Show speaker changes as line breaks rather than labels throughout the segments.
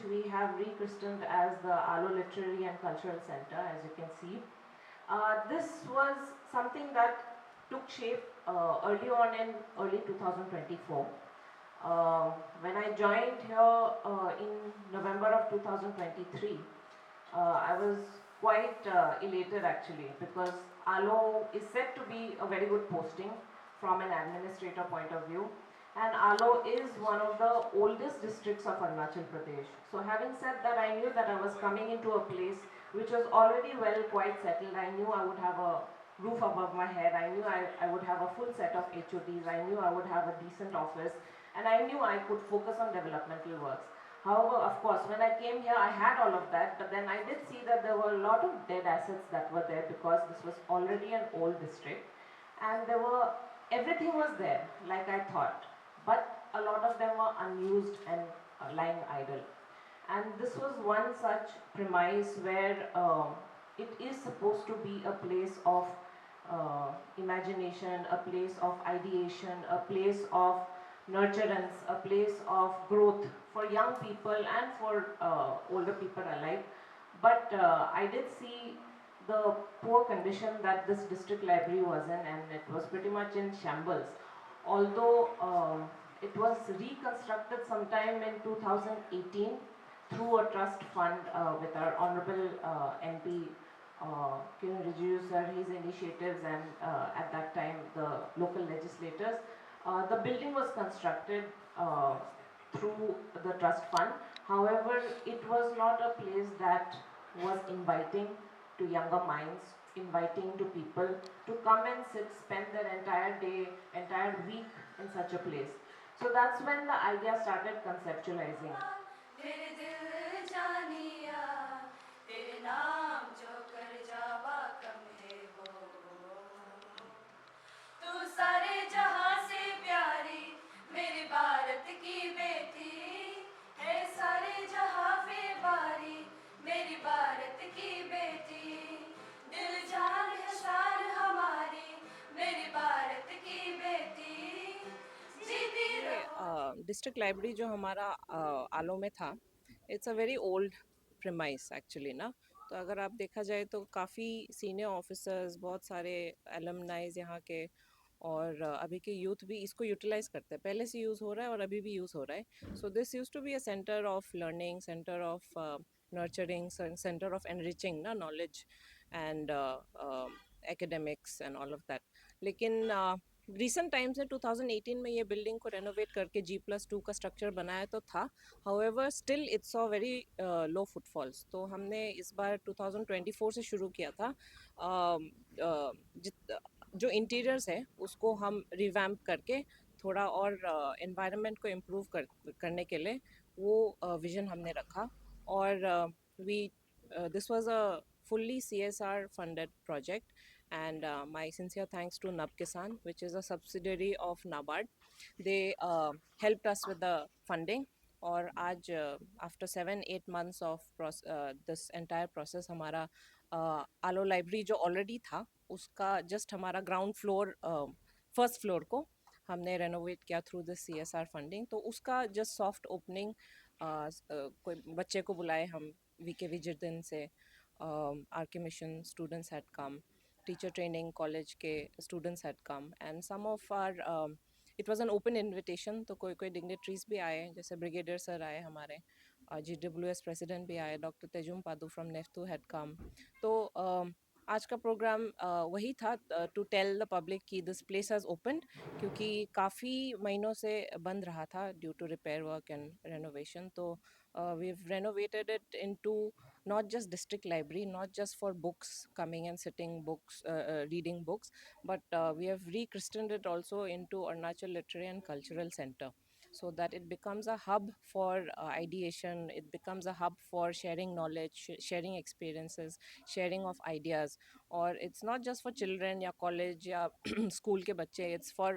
we have rechristened as the Alo Literary and Cultural Center, as you can see. This was something that took shape early on in early 2024. Uh, when I joined here in November of 2023, I was quite elated actually, because Alo is said to be a very good posting from an administrator point of view, and Alo is one of the oldest districts of Arunachal Pradesh. So having said that, I knew that I was coming into a place which was already well quite settled. I knew I would have a roof above my head. I knew I would have a full set of HODs. I knew I would have a decent office, and I knew I could focus on developmental works. However, of course, when I came here, I had all of that, but then I did see that there were a lot of dead assets that were there, because this was already an old district, and everything was there, like I thought, but a lot of them were unused and lying idle. And this was one such premise where it is supposed to be a place of imagination, a place of ideation, a place of nurturance, a place of growth for young people and for older people alike. But I did see the poor condition that this district library was in, and it was pretty much in shambles. Although it was reconstructed sometime in 2018 through a trust fund with our Honorable MP Kiran Rijiju sir, his initiatives, and at that time the local legislators. The building was constructed through the trust fund. However, it was not a place that was inviting to younger minds, inviting to people to come and sit, spend their entire day, entire week in such a place. So that's when the idea started conceptualizing.
District library जो हमारा आलो में था, it's a very old premise actually ना। तो अगर आप देखा जाए तो काफ़ी सीनियर ऑफिसर्स, बहुत सारे एलमनाइज यहाँ के, और अभी के यूथ भी इसको यूटिलाइज करते हैं। पहले से यूज़ हो रहा है और अभी भी यूज़ हो रहा है। So this used to be a centre of learning, centre of nurturing, centre of enriching ना knowledge and academics and all of that. लेकिन रिसेंट टाइम्स में 2018 में ये बिल्डिंग को रेनोवेट करके G+2 का स्ट्रक्चर बनाया तो था। However still it's a very low footfalls. तो हमने इस बार 2024 से शुरू किया था। जो इंटीरियर्स है उसको हम रिवैम्प करके थोड़ा और एनवायरनमेंट को इम्प्रूव करने के लिए वो विजन हमने रखा। और we this was a fully CSR funded project, and my sincere thanks to Nab Kisan, which is a subsidiary of NABARD. They helped us with the funding, और आज after 7-8 months of this entire process हमारा आलो library जो already था उसका just हमारा ground floor, first floor को हमने renovate किया थ्रू दिस CSR फंडिंग। तो उसका जस्ट सॉफ्ट ओपनिंग, कोई बच्चे को बुलाए हम VK विजर्दन से, RK mission students had come, teacher training college के students had come, and some of our it was an open invitation। तो कोई कोई dignitaries भी आए, जैसे ब्रिगेडियर सर आए हमारे, GWS president भी आए, doctor Tejum Padu from NEFTU had come। तो आज का प्रोग्राम वही था, टू टेल द पब्लिक कि दिस प्लेस हैज़ ओपन, क्योंकि काफ़ी महीनों से बंद रहा था due to repair work and renovation. तो we've renovated it into not just district library, not just for books, coming and sitting books, reading books, but we have rechristened it also into Arunachal Literary and Cultural Center, so that it becomes a hub for ideation, it becomes a hub for sharing knowledge, sharing experiences, sharing of ideas। और it's not just for children या college या school के बच्चे, it's for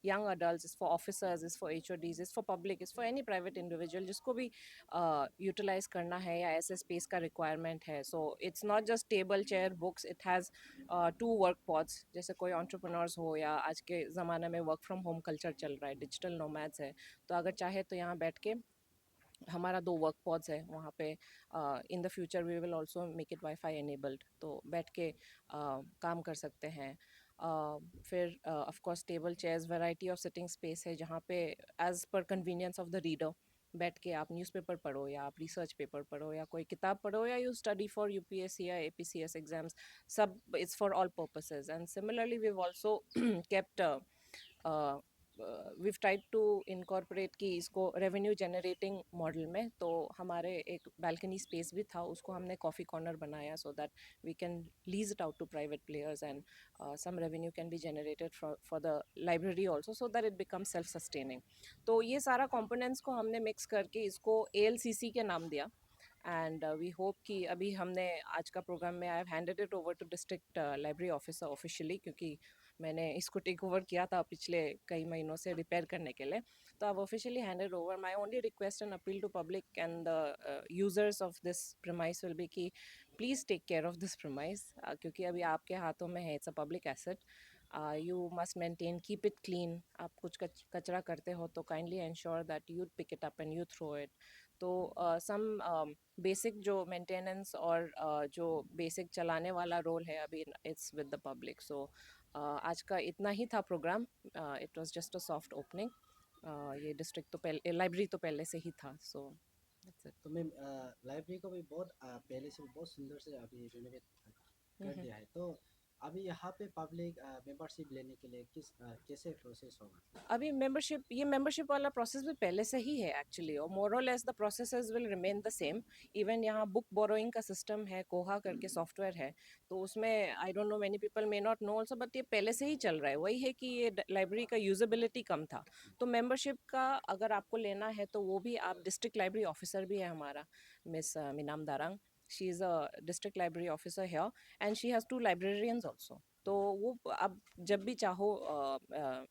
young adults, it's for officers, it's for HODs, it's for public, it's for any private individual जिसको भी utilise करना है या ऐसे स्पेस का रिक्वायरमेंट है। So it's not just table chair books, it has 2 work pods. जैसे कोई एंटरप्रेन्योर्स हो या आज के ज़माने में वर्क फ्रॉम होम कल्चर चल रहा है, डिजिटल नोमैड्स है, तो अगर चाहे तो यहाँ बैठ के हमारा 2 वर्क पॉड्स है वहाँ पे। In the future we will also make it wifi enabled, तो बैठ के काम कर सकते हैं। फिर of course table chairs, variety of sitting space है जहाँ पे as per convenience of the reader बैठ के आप न्यूज़पेपर पढ़ो या आप रिसर्च पेपर पढ़ो या कोई किताब पढ़ो या यू स्टडी फॉर यूपीएससी या एपीसीएस एग्जाम्स, सब it's for all purposes. And similarly we have also kept we've tried to incorporate कि इसको रेवेन्यू जनरेटिंग मॉडल में, तो हमारे एक बालकनी स्पेस भी था, उसको हमने कॉफ़ी कॉर्नर बनाया so that we can lease it out to private players and some revenue can be generated for the library also so that it become self sustaining. तो ये सारा कॉम्पोनेंट्स को हमने मिक्स करके इसको ALCC के नाम दिया। एंड वी होप कि अभी हमने आज का प्रोग्राम में I have handed it over to district library officer officially, क्योंकि मैंने इसको टेक ओवर किया था पिछले कई महीनों से रिपेयर करने के लिए। तो अब officially handed over. My only request and appeal to public and the users of this premise will be कि please take care of this premise, क्योंकि अभी आपके हाथों में है, it's a public asset. You must maintain, keep it clean. आप कुछ कचरा करते हो तो kindly ensure that you pick it up and you throw it. तो सम बेसिक जो मेंटेनेंस और जो बेसिक चलाने वाला रोल है अभी it's with the public. So आज का इतना ही था programme. It was just a soft opening. ये डिस्ट्रिक्ट तो पहले, लाइब्रेरी तो पहले से ही था। सो दैट्स
तो मैम लाइब्रेरी को भी बहुत पहले से बहुत सुंदर से अभी रिनोवेट कर
इट।
दिया है। तो अभी यहाँ पे पब्लिक मेंबरशिप लेने के लिए कैसे प्रोसेस होगा?
अभी मेंबरशिप, ये मेंबरशिप वाला प्रोसेस भी पहले से ही है एक्चुअली, और मोर और less the processes will remain the same. Even यहाँ बुक बोरोइंग का सिस्टम है, कोहा करके सॉफ्टवेयर है, तो उसमें I don't know many people may not know also, but ये पहले से ही चल रहा है। वही है कि ये लाइब्रेरी का यूजेबिलिटी कम था, तो मेंबरशिप का अगर आपको लेना है तो वो भी आप, डिस्ट्रिक्ट लाइब्रेरी ऑफिसर भी है हमारा miss Meenam Darang, she is a district library officer here and she has 2 librarians also. तो वो अब जब भी चाहो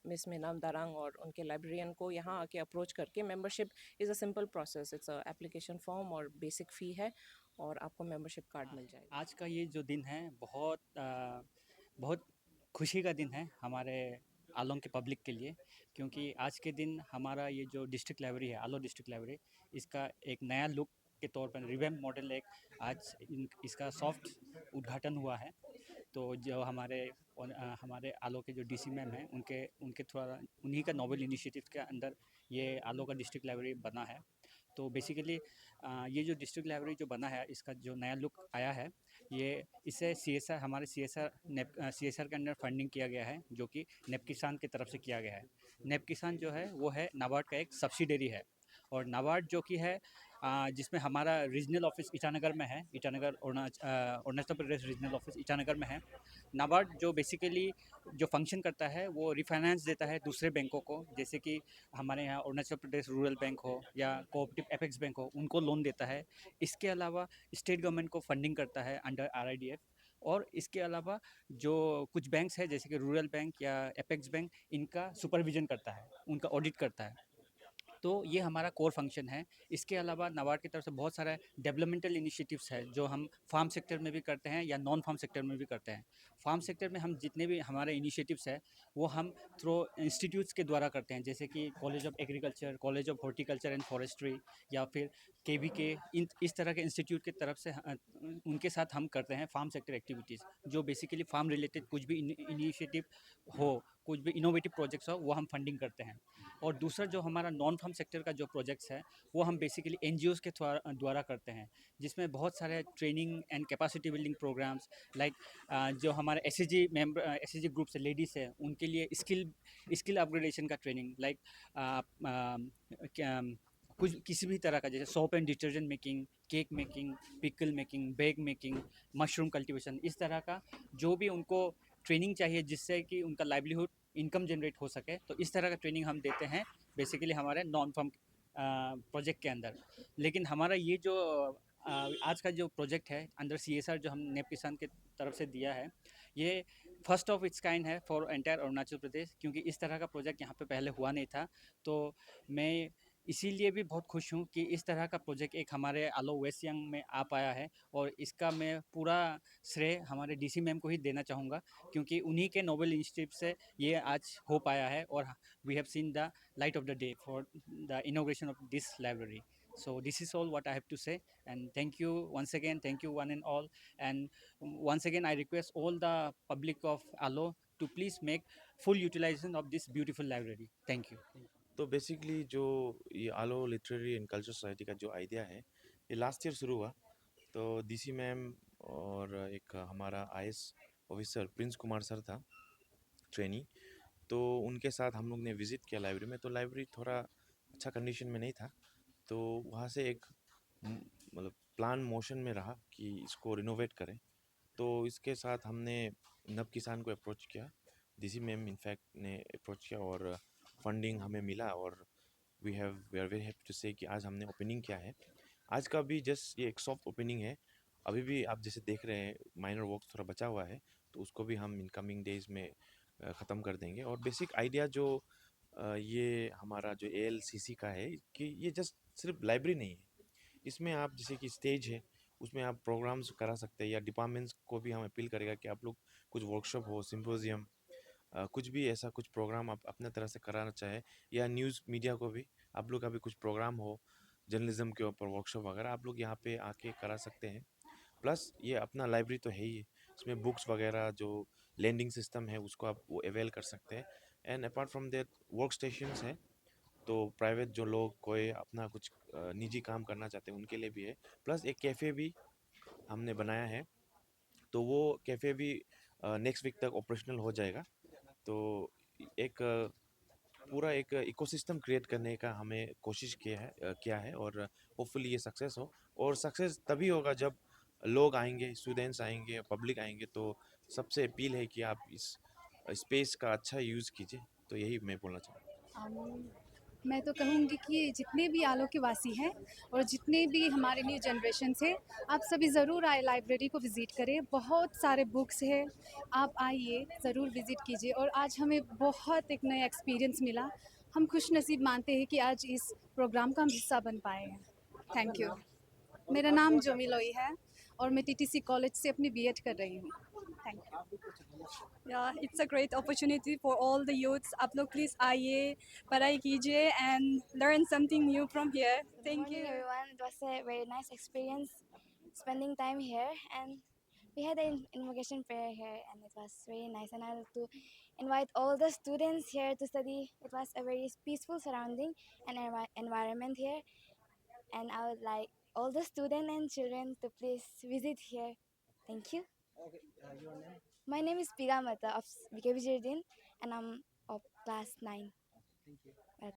मिस मीनाम दारंग और उनके लाइब्रेरियन को यहाँ आके अप्रोच करके, membership is a simple process, it's a application form और बेसिक फ़ी है और आपको मेंबरशिप कार्ड मिल जाएगा।
आज का ये जो दिन है बहुत खुशी का दिन है हमारे आलोंग के पब्लिक के लिए, क्योंकि आज के दिन हमारा ये जो डिस्ट्रिक्ट लाइब्रेरी है, आलो डिस्ट्रिक्ट लाइब्रेरी, इसका एक नया लुक के तौर पर रिवैम्प मॉडल एक आज इसका सॉफ्ट उद्घाटन हुआ है। तो जो हमारे आलो के जो डीसी मैम हैं, उनके उनके थोड़ा उन्हीं का नोबल इनिशिएटिव के अंदर ये आलो का डिस्ट्रिक्ट लाइब्रेरी बना है। तो बेसिकली ये जो डिस्ट्रिक्ट लाइब्रेरी जो बना है, इसका जो नया लुक आया है, ये इसे CSR, हमारे CSR के अंडर फंडिंग किया गया है, जो कि नेप किसान की तरफ से किया गया है। नेप किसान जो है वो है नाबार्ड का एक सब्सिडरी है, और नाबार्ड जो कि है जिसमें हमारा रीजनल ऑफिस ईटानगर में है, ईटानगर अरुणाचल प्रदेश रीजनल ऑफिस ईटानगर में है। नाबार्ड जो बेसिकली जो फंक्शन करता है वो रिफाइनेंस देता है दूसरे बैंकों को, जैसे कि हमारे यहाँ अरुणाचल प्रदेश रूरल बैंक हो या कोऑपरेटिव एपेक्स बैंक हो, उनको लोन देता है। इसके अलावा स्टेट गवर्नमेंट को फंडिंग करता है अंडर RIDF। और इसके अलावा जो कुछ बैंक्स हैं जैसे कि रूरल बैंक या एपेक्स बैंक, इनका सुपरविजन करता है, उनका ऑडिट करता है। तो ये हमारा कोर फंक्शन है। इसके अलावा नाबार्ड की तरफ से बहुत सारा डेवलपमेंटल इनिशिएटिव्स है जो हम फार्म सेक्टर में भी करते हैं या नॉन फार्म सेक्टर में भी करते हैं। फार्म सेक्टर में हम जितने भी हमारे इनिशिएटिव्स है वो हम थ्रू इंस्टीट्यूट्स के द्वारा करते हैं, जैसे कि college of agriculture, college of horticulture and forestry, या फिर KVK, इस तरह के इंस्टीट्यूट की तरफ से उनके साथ हम करते हैं फार्म सेक्टर एक्टिविटीज़, जो बेसिकली फार्म रिलेटेड कुछ भी इनिशिएटिव हो, कुछ भी इनोवेटिव प्रोजेक्ट्स हो, वो हम फंडिंग करते हैं। और दूसरा जो हमारा नॉन फार्म सेक्टर का जो प्रोजेक्ट्स है वो हम बेसिकली NGOs के द्वारा करते हैं, जिसमें बहुत सारे training and capacity building programmes, like जो हमारे SHG ग्रुप से लेडीज़ है, उनके लिए स्किल अपग्रेडेशन का ट्रेनिंग, लाइक कुछ किसी भी तरह का, जैसे soap and detergent making, cake making, pickle making, bag making, mushroom cultivation, इस तरह का जो भी उनको ट्रेनिंग चाहिए जिससे कि उनका लाइवलीहुड इनकम जनरेट हो सके, तो इस तरह का ट्रेनिंग हम देते हैं बेसिकली हमारे नॉन फॉर्म प्रोजेक्ट के अंदर। लेकिन हमारा ये जो आज का जो प्रोजेक्ट है अंडर CSR जो हम नेप किसान के तरफ से दिया है, ये फर्स्ट ऑफ इट्स काइंड है फॉर एंटायर अरुणाचल प्रदेश, क्योंकि इस तरह का प्रोजेक्ट यहाँ पे पहले हुआ नहीं था। तो मैं इसीलिए भी बहुत खुश हूँ कि इस तरह का प्रोजेक्ट एक हमारे आलो वेस्ट सियांग में आ पाया है, और इसका मैं पूरा श्रेय हमारे DC मैम को ही देना चाहूँगा, क्योंकि उन्हीं के नोबल इनिशिएटिव से ये आज हो पाया है, और we have seen the light of the day for the inauguration of this library. So this is all what I have to say, and thank you once again, thank you one and all. And once again I request all the public of Alo to please make full utilization of this beautiful library. Thank you.
तो basically जो ये आलो literary and culture society का जो idea है, ये last year शुरू हुआ। तो डीसी मैम और एक हमारा IAS officer Prince Kumar sir था, ट्रेनी, तो उनके साथ हम लोग ने विज़िट किया लाइब्रेरी में। तो लाइब्रेरी थोड़ा अच्छा कंडीशन में नहीं था, तो वहाँ से एक मतलब प्लान मोशन में रहा कि इसको रिनोवेट करें। तो इसके साथ हमने नव किसान को अप्रोच किया, डीसी मैम इनफैक्ट ने अप्रोच किया और फंडिंग हमें मिला। और we are very happy to say कि आज हमने ओपनिंग किया है। आज का भी जस्ट ये एक सॉफ्ट ओपनिंग है, अभी भी आप जैसे देख रहे हैं माइनर वर्क थोड़ा बचा हुआ है, तो उसको भी हम इनकमिंग डेज में ख़त्म कर देंगे। और बेसिक आइडिया जो ये हमारा जो एएलसीसी का है कि ये जस्ट सिर्फ लाइब्रेरी नहीं है, इसमें आप जैसे कि स्टेज है, उसमें आप प्रोग्राम्स करा सकते हैं, या डिपार्टमेंट्स को भी हम अपील करेगा कि आप लोग कुछ वर्कशॉप हो, सिम्पोजियम, कुछ भी ऐसा कुछ प्रोग्राम आप अपने तरह से कराना चाहें, या न्यूज़ मीडिया को भी आप लोग का भी कुछ प्रोग्राम हो जर्नलिज्म के ऊपर, वर्कशॉप वगैरह, आप लोग यहाँ पे आके करा सकते हैं। प्लस ये अपना लाइब्रेरी तो है ही है, इसमें बुक्स वगैरह जो लैंडिंग सिस्टम है उसको आप वो अवेल कर सकते हैं। And apart from that work stations हैं, तो प्राइवेट जो लोग कोई अपना कुछ निजी काम करना चाहते हैं उनके लिए भी है। प्लस एक कैफ़े भी हमने बनाया है, तो वो कैफ़े भी नेक्स्ट वीक तक ऑपरेशनल हो जाएगा। तो एक पूरा एक इकोसिस्टम क्रिएट करने का हमें कोशिश किया है, और होपफुली ये सक्सेस हो। और सक्सेस तभी होगा जब लोग आएंगे, स्टूडेंट्स आएंगे, पब्लिक आएंगे। तो सबसे अपील है कि आप इस स्पेस का अच्छा यूज़ कीजिए। तो यही मैं बोलना चाहूँगा।
मैं तो कहूँगी कि जितने भी आलो के वासी हैं और जितने भी हमारे न्यू जनरेशन से, आप सभी ज़रूर आए, लाइब्रेरी को विज़िट करें। बहुत सारे बुक्स हैं, आप आइए, ज़रूर विज़िट कीजिए। और आज हमें बहुत एक नया एक्सपीरियंस मिला। हम खुश नसीब मानते हैं कि आज इस प्रोग्राम का हम हिस्सा बन पाए हैं। Thank you. मेरा नाम जोमी लोई है और मैं टीटीसी कॉलेज से अपनी बीएड कर रही हूँ। Thank you.
आप भी कुछ बोलना चाहेंगे?
Yeah, it's a great opportunity for all the youths. आप लोग please आइए, पढ़ाई कीजिए and learn something new from here.
Good
Thank
morning,
you.
everyone. It was a very nice experience spending time here, and we had an invocation prayer here, and it was very nice. And I would like to invite all the students here to study. It was a very peaceful surrounding and environment here, and I would like all the students and children to please visit here. Thank you.
Okay, your name?
My name is Piga Mata of BKB Jardin, and I'm of class 9.
Thank you.